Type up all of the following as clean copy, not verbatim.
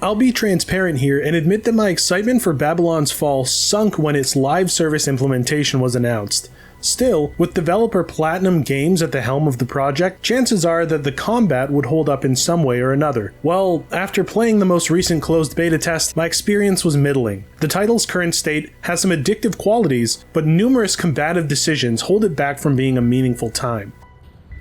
I'll be transparent here and admit that my excitement for Babylon's Fall sunk when its live service implementation was announced. Still, with developer Platinum Games at the helm of the project, chances are that the combat would hold up in some way or another. Well, after playing the most recent closed beta test, my experience was middling. The title's current state has some addictive qualities, but numerous combative decisions hold it back from being a meaningful time.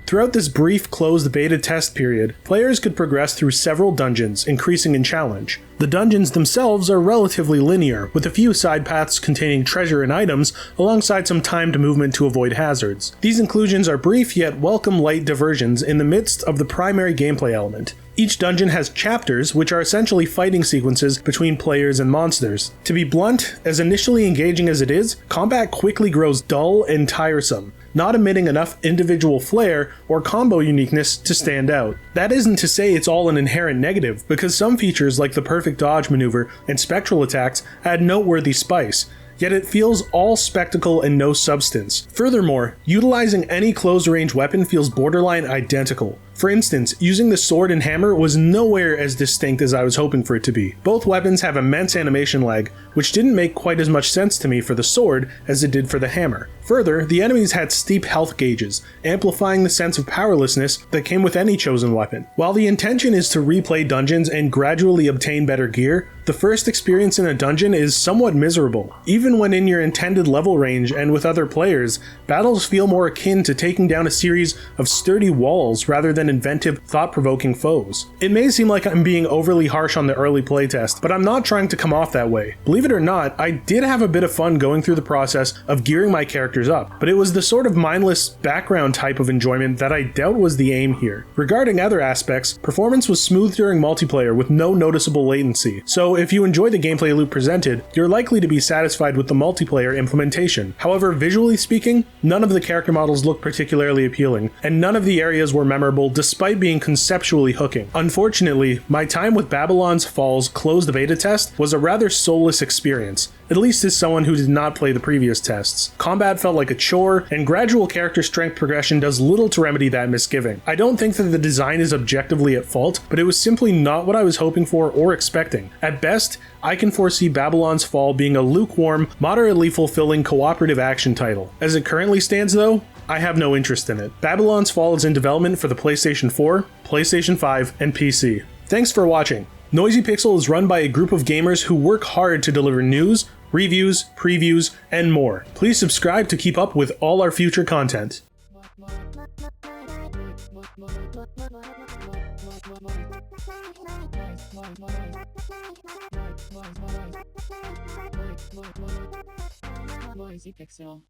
Throughout this brief closed beta test period, players could progress through several dungeons, increasing in challenge. The dungeons themselves are relatively linear, with a few side paths containing treasure and items, alongside some timed movement to avoid hazards. These inclusions are brief yet welcome light diversions in the midst of the primary gameplay element. Each dungeon has chapters, which are essentially fighting sequences between players and monsters. To be blunt, as initially engaging as it is, combat quickly grows dull and tiresome, not emitting enough individual flair or combo uniqueness to stand out. That isn't to say it's all an inherent negative, because some features like the perfect dodge maneuver and spectral attacks add noteworthy spice, yet it feels all spectacle and no substance. Furthermore, utilizing any close-range weapon feels borderline identical. For instance, using the sword and hammer was nowhere as distinct as I was hoping for it to be. Both weapons have immense animation lag, which didn't make quite as much sense to me for the sword as it did for the hammer. Further, the enemies had steep health gauges, amplifying the sense of powerlessness that came with any chosen weapon. While the intention is to replay dungeons and gradually obtain better gear, the first experience in a dungeon is somewhat miserable. Even when in your intended level range and with other players, battles feel more akin to taking down a series of sturdy walls rather than inventive, thought-provoking foes. It may seem like I'm being overly harsh on the early playtest, but I'm not trying to come off that way. Believe it or not, I did have a bit of fun going through the process of gearing my characters up, but it was the sort of mindless background type of enjoyment that I doubt was the aim here. Regarding other aspects, performance was smooth during multiplayer with no noticeable latency, so if you enjoy the gameplay loop presented, you're likely to be satisfied with the multiplayer implementation. However, visually speaking, none of the character models looked particularly appealing, and none of the areas were memorable despite being conceptually hooking. Unfortunately, my time with Babylon's Fall's closed beta test was a rather soulless experience, at least as someone who did not play the previous tests. Combat felt like a chore, and gradual character strength progression does little to remedy that misgiving. I don't think that the design is objectively at fault, but it was simply not what I was hoping for or expecting. At best, I can foresee Babylon's Fall being a lukewarm, moderately fulfilling cooperative action title. As it currently stands though, I have no interest in it. Babylon's Fall is in development for the PlayStation 4, PlayStation 5, and PC. Thanks for watching. Noisy Pixel is run by a group of gamers who work hard to deliver news, reviews, previews, and more. Please subscribe to keep up with all our future content. Noisy Pixel.